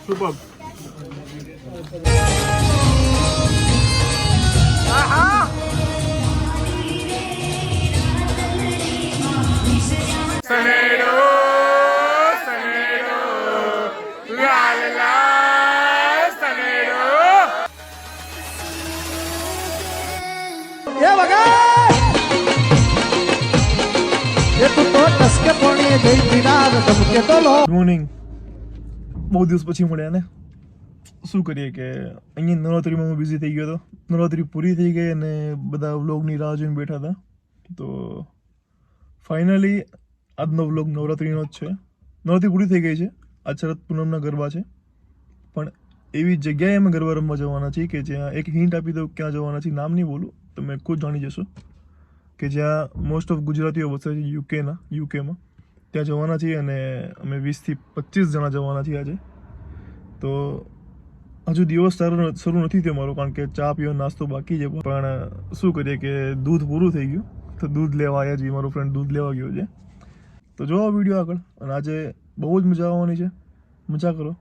Super. Sanedo Sanedo લાલ લાલ સનેડો એ વગર એ તું તો ટસકે પોણી જઈ દિનાર ધમકે તો લો. Good morning. બહુ દિવસ પછી મળ્યા ને. શું કરીએ કે અહીંયા નવરાત્રિમાં હું બિઝી થઈ ગયો હતો. નવરાત્રિ પૂરી થઈ ગઈ અને બધા વ્લોગની રાહ જોઈને બેઠા હતા. તો ફાઇનલી આજનો વ્લોગ નવરાત્રિનો જ છે. નવરાત્રિ પૂરી થઈ ગઈ છે. આજ શરદ પૂનમના ગરબા છે. પણ એવી જગ્યાએ અમે ગરબા રમવા જવાના છીએ કે જ્યાં એક હિન્ટ આપી દઉં ક્યાં જવાના છીએ. નામ નહીં બોલું, તમે ખુદ જાણી જશો. કે જ્યાં મોસ્ટ ઓફ ગુજરાતીઓ વસે છે યુકેમાં. ત્યાં જવાના છીએ અને અમે 20 થી 25 જણા જવાના છીએ આજે. તો હજુ દિવસ શરૂ નથી થયો મારો, કારણ કે ચા પીવાનો નાસ્તો બાકી છે. પણ શું કરીએ કે દૂધ પૂરું થઈ ગયું, તો દૂધ લેવા આવ્યા છીએ. મારો ફ્રેન્ડ દૂધ લેવા ગયો છે. તો જો આ વિડીયો આગળ, અને આજે બહુ જ મજા આવવાની છે. મજા કરો.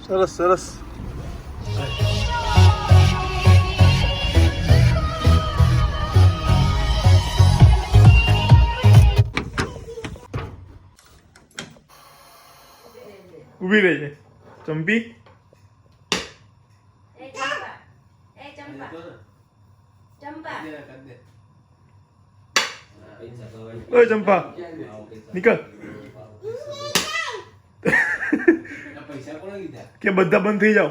સરસ સરસ. ઊભી રહી છે ચંપી. ઓય ચંપા નીકળ. કે બધા બંધ થઈ જાઓ.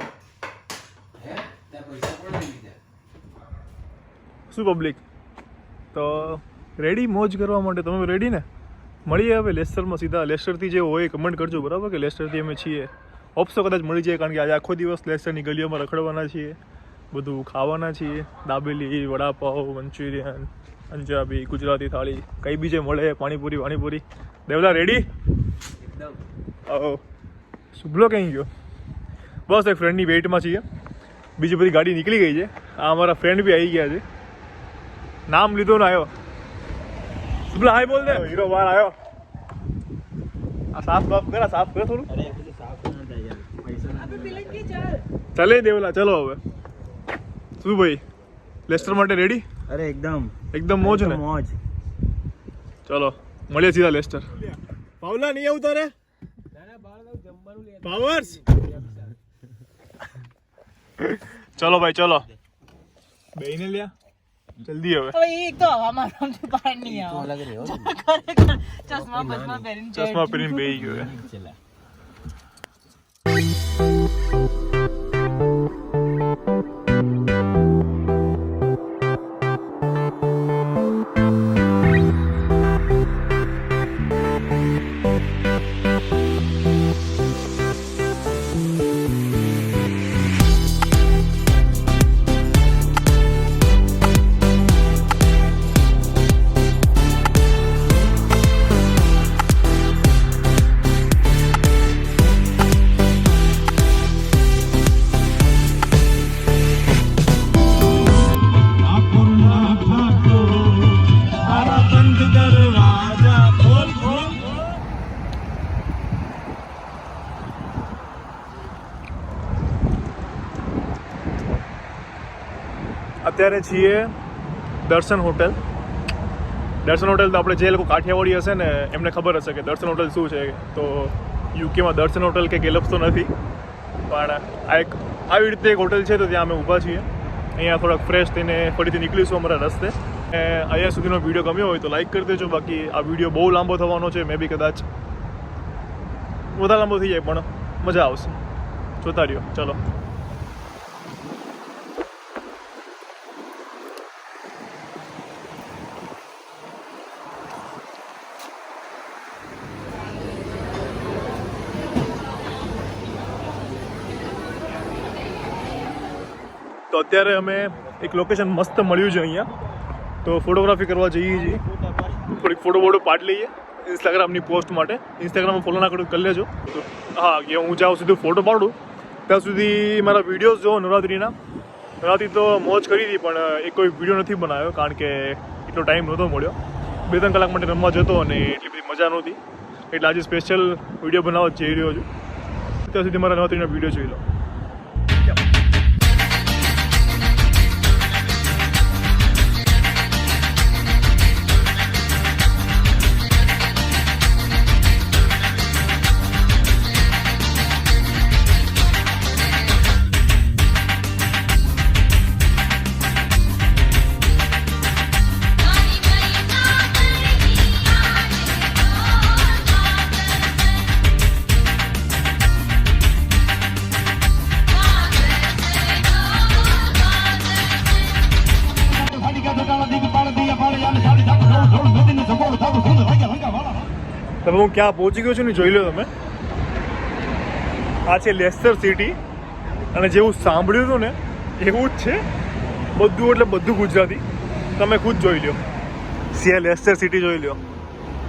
શું પબ્લિક? તો રેડી મોજ કરવા માટે તમે રેડી ને? મળીએ હવે લેસ્ટરમાં સીધા. લેસ્ટરથી જે હોય કમેન્ટ કરજો, બરાબર? કે લેસ્ટરથી અમે છીએ. ઓપ્સો કદાચ મળી જાય, કારણ કે આજે આખો દિવસ લેસ્ટરની ગલીઓમાં રખડવાના છીએ, બધું ખાવાના છીએ. દાબેલી, વડાપાવ, મંચુરિયન, પંજાબી, ગુજરાતી થાળી, કઈ બી જે મળે. પાણીપુરી. દેવલા રેડી? શુભલો કहीं ગયો? બસ એક ફ્રેન્ડની વેઇટમાં છીએ. બીજી બધી ગાડી નીકળી ગઈ છે. આ અમારા ફ્રેન્ડ બી આવી ગયા છે. નામ લીધો ને આવ્યો. શુભલા હાય બોલ દે. હીરો બહાર આવ્યો. આ સાફ કરે થોડું. ચાલે દેવલા, ચલો હવે. શું ભાઈ, લેસ્ટર માટે રેડી? અરે એકદમ મોજ ને? મોજ. ચલો મળીએ સીધા લેસ્ટર. પાવલા નહીં આવતા રે પાવર્સ. ચલો ભાઈ ચલો, બેઈને લ્યા જલ્દી. હવે એક તો હવામાં રમતું પાણી નહીં આવે. ચશ્મા પહેરીને બેહી ગયો. અત્યારે છીએ દર્શન હોટેલ. દર્શન હોટેલ તો આપણે જે લોકો કાઠિયાવાડી હશે ને એમને ખબર હશે કે દર્શન હોટેલ શું છે. તો યુકેમાં દર્શન હોટેલ કે ગેલપ્સ તો નથી, પણ આવી રીતે એક હોટેલ છે. તો ત્યાં અમે ઊભા છીએ. અહીંયા થોડાક ફ્રેશ થઈને ફરીથી નીકળીશું અમારા રસ્તે. અહીંયા સુધીનો વિડીયો ગમ્યો હોય તો લાઈક કરી દેજો. બાકી આ વિડીયો બહુ લાંબો થવાનો છે. મે બી કદાચ વધારે લાંબો થઈ જાય, પણ મજા આવશે. જોતા રહ્યો. ચલો. તો અત્યારે અમે એક લોકેશન મસ્ત મળ્યું છે અહીંયા. તો ફોટોગ્રાફી કરવા જઈએ છીએ. થોડીક ફોટો પાડી લઈએ ઇન્સ્ટાગ્રામની પોસ્ટ માટે. ઇન્સ્ટાગ્રામમાં ફોલો ના કરો કરી લેજો. હા, કે હું જ્યાં સુધી ફોટો પાડું ત્યાં સુધી મારા વિડીયોઝ જો નવરાત્રિ તો મોજ કરી હતી, પણ એક કોઈ વિડીયો નથી બનાવ્યો, કારણ કે એટલો ટાઈમ નહોતો મળ્યો. 2-3 કલાક માટે રમવા જતો અને એટલી બધી મજા નહોતી, એટલે આજે સ્પેશિયલ વિડીયો બનાવવા જઈ રહ્યો છું. ત્યાં સુધી મારા નવરાત્રીના વિડીયો જોઈ લો. તમે હું ક્યાં પહોંચી ગયો છું ને જોઈ લો તમે. આ છે લેસ્ટર સિટી, અને જેવું સાંભળ્યું હતું ને એવું જ છે બધું, એટલે બધું ગુજરાતી. તમે ખુદ જોઈ લો, સિયા લેસ્ટર સિટી જોઈ લો.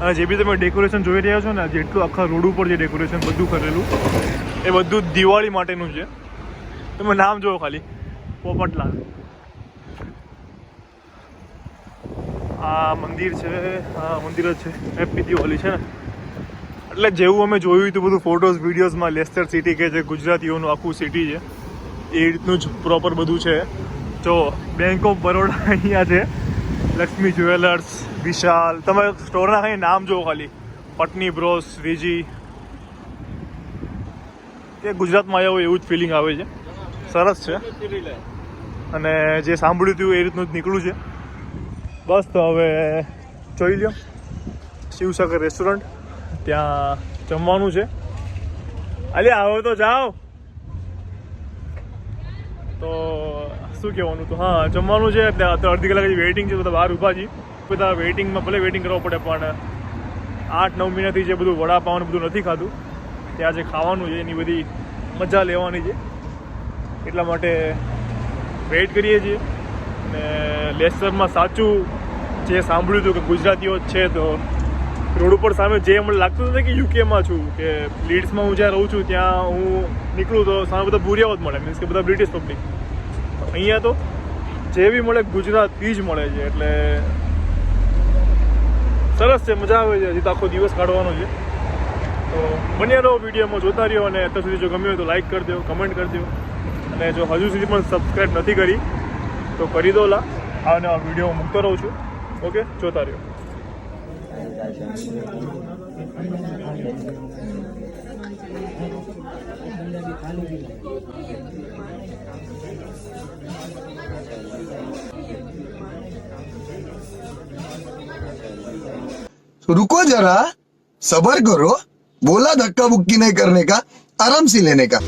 અને જે બી તમે ડેકોરેશન જોઈ રહ્યા છો ને, જેટલું આખા રોડ ઉપર જે ડેકોરેશન બધું કરેલું એ બધું દિવાળી માટેનું છે. તમે નામ જુઓ ખાલી, પોપટલાલ. આ મંદિર છે, હા મંદિર જ છે. હેપી દિવાળી છે ને. એટલે જેવું અમે જોયું હતું બધું ફોટોઝ વિડીયોઝમાં, લેસ્ટર સિટી કે જે ગુજરાતીઓનું આખું સિટી છે એ રીતનું જ પ્રોપર બધું છે. જો બેંક ઓફ બરોડા અહીંયા છે, લક્ષ્મી જ્વેલર્સ, વિશાલ. તમે સ્ટોરના ખાલી નામ જુઓ ખાલી, પટની બ્રોસ, રીજી. એ ગુજરાતમાં આવ્યા હોય એવું જ ફિલિંગ આવે છે. સરસ છે. અને જે સાંભળ્યું હતું એ રીતનું જ નીકળ્યું છે. બસ તો હવે જોઈ લો, શિવસાગર રેસ્ટોરન્ટ, ત્યાં જમવાનું છે. અલ્યા આવો તો જાઓ. તો શું કહેવાનું હતું, હા જમવાનું છે. ત્યાં તો અડધી કલાક વેઇટિંગ છે, બધા બહાર ઊભા છીએ. બધા વેઇટિંગમાં ભલે વેઇટિંગ કરવું પડે, પણ 8-9 મહિનાથી જે બધું વડાપાઉં બધું નથી ખાધું, ત્યાં જે ખાવાનું છે એની બધી મજા લેવાની છે, એટલા માટે વેઇટ કરીએ છીએ. અને લેસ્ટરમાં સાચું જે સાંભળ્યું હતું કે ગુજરાતીઓ જ છે, તો રોડ ઉપર સામે જે મને લાગતું હતું કે યુકેમાં છું, કે લીડ્સમાં હું જ્યાં રહું છું ત્યાં હું નીકળું તો સામે બધા ભૂરિયાઓ જ મળે, મીન્સ કે બધા બ્રિટિશ પબ્લિક. અહીંયા તો જે બી મળે ગુજરાતી જ મળે છે, એટલે સરસ છે, મજા આવે છે. હજી તો આખો દિવસ કાઢવાનો છે, તો બન્યા રહો વિડીયોમાં, જોતા રહ્યો. અને અત્યાર સુધી જો ગમ્યું હોય તો લાઈક કરી દો, કમેન્ટ કરી દો. અને જો હજુ સુધી પણ સબસ્ક્રાઈબ નથી કરી તો કરી દો લા. આ વિડીયો મૂકતો રહું છું. ઓકે, જોતા રહ્યો. रुको जरा, सबर करो. बोला धक्का बुक्की नहीं करने का, आराम से लेने का.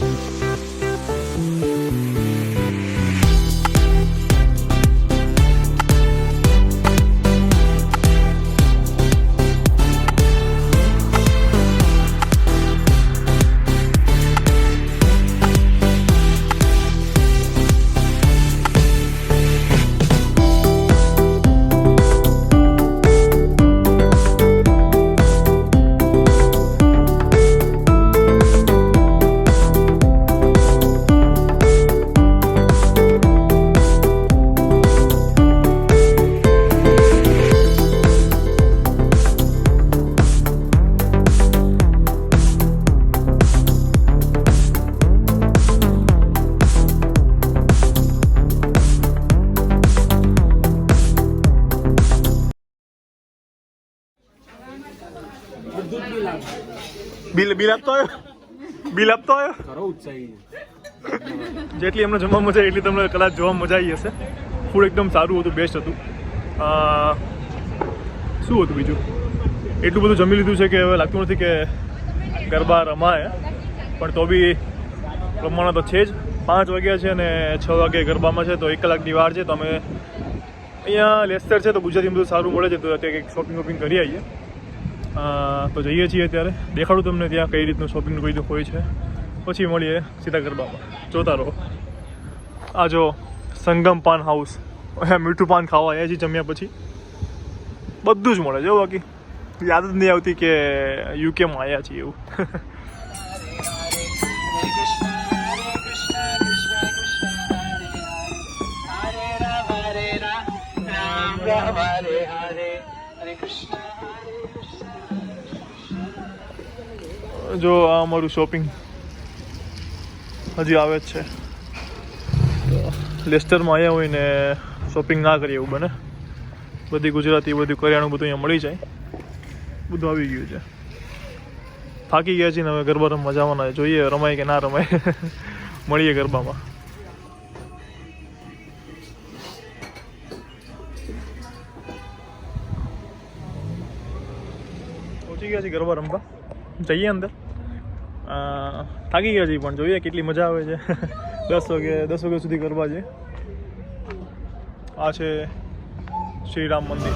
બિલ આપતો આવ્યો, બિલ આપતો આવ્યો. જેટલી અમને જમવા મજા એટલી તમને કદાચ જોવા મજા આવી હશે. ફૂડ એકદમ સારું હતું, બેસ્ટ હતું. શું હતું બીજું, એટલું બધું જમી લીધું છે કે હવે લાગતું નથી કે ગરબા રમાય, પણ તો બી રમવાના તો છે જ. 5 વાગ્યા છે અને 6 વાગે ગરબામાં છે, તો 1 કલાકની વાર છે. તો અમે અહીંયા લેસ્ટર છે તો ગુજરાતી બધું સારું મળે છે, તો અત્યારે કંઈક શોપિંગ વોપિંગ કરી આવીએ. તો જઈએ છીએ અત્યારે, દેખાડું તમને ત્યાં કઈ રીતનું શોપિંગ કોઈ હોય છે, પછી મળીએ સીધા ગરબામાં. જોતા રહો. આ જો સંગમ પાન હાઉસ, મીઠું પાન ખાવા આવ્યા છીએ જમ્યા પછી. બધું જ મળે છે, બાકી યાદ જ નહીં આવતી કે યુકેમાં આવ્યા છીએ એવું. જો આ અમારું શોપિંગ હજી આવે જ છે. તો લેસ્ટરમાં આવ્યા હોય ને શોપિંગ ના કરીએ એવું બને. બધી ગુજરાતી બધું કરિયાણું બધું અહીંયા મળી જાય. બધું આવી ગયું છે. થાકી ગયા છીએ ને હવે ગરબા રમવા જવાના. જોઈએ રમાય કે ના રમાય. મળીએ ગરબામાં. પહોંચી ગયા છીએ ગરબા રમવા. જઈએ અંદર. થાકી ગયા છીએ પણ જોઈએ કેટલી મજા આવે છે. 10 વાગ્યા સુધી ગરબા છે. આ છે શ્રી રામ મંદિર.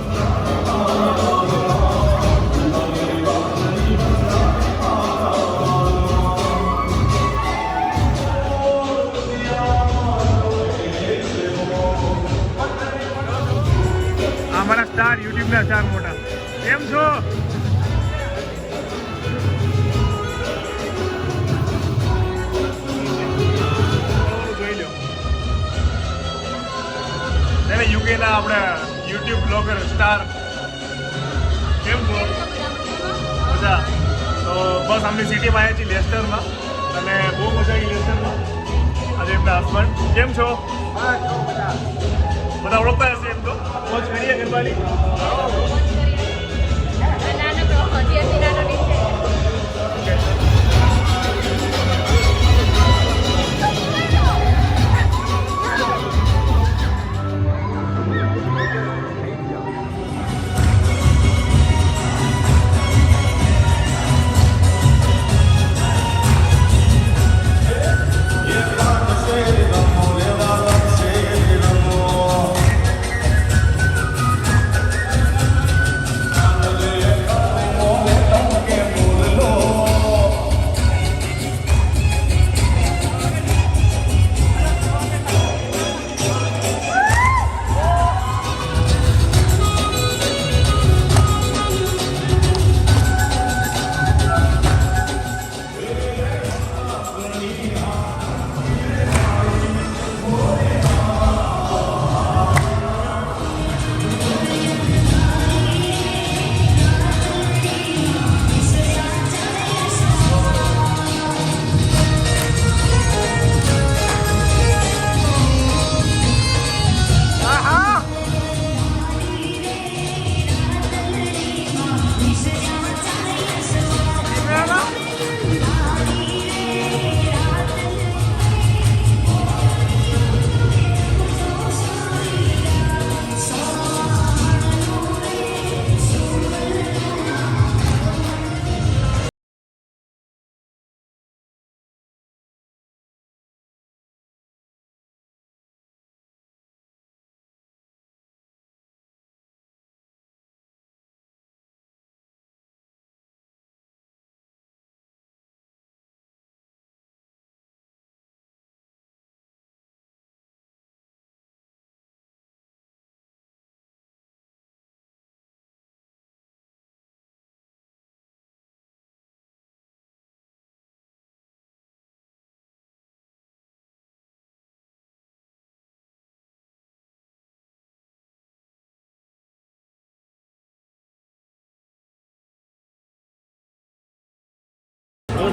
અમારા સ્ટાર યુટ્યુબના સ્ટાર મોટા કેમ છો? યુકેના આપણે યુટ્યુબ બ્લોગર સ્ટાર કેમ છો? મજા. તો બસ આમની સિટીમાં આવ્યા છીએ લેસ્ટરમાં અને બહુ મજા આવી લેસ્ટરમાં. આજે એમના હસબન્ડ કેમ છો? બધા ઓળખતા હશે એમ તો. મોજ કરીએ ગરબાની.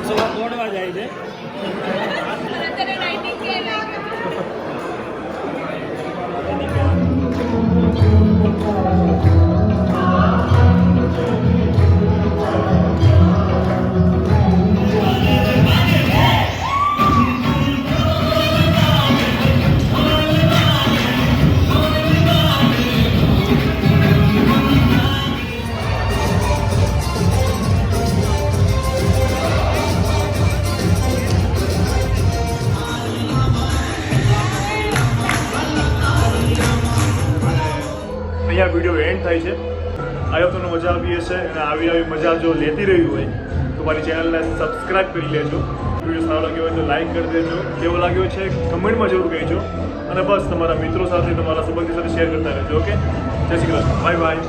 દોડવા જાય છે. અહીંયા વિડીયો એન્ડ થાય છે. આયો તમને મજા આવી હશે અને આવી મજા જો લેતી રહી હોય તો મારી ચેનલને સબસ્ક્રાઈબ કરી લેજો. વિડીયો સારો લાગ્યો હોય તો લાઈક કરી દેજો. કેવો લાગ્યો છે કમેન્ટમાં જરૂર કહેજો અને બસ તમારા મિત્રો સાથે તમારા સંબંધી સાથે શેર કરતા રહેજો. ઓકે, જય શ્રી કૃષ્ણ. Bye bye.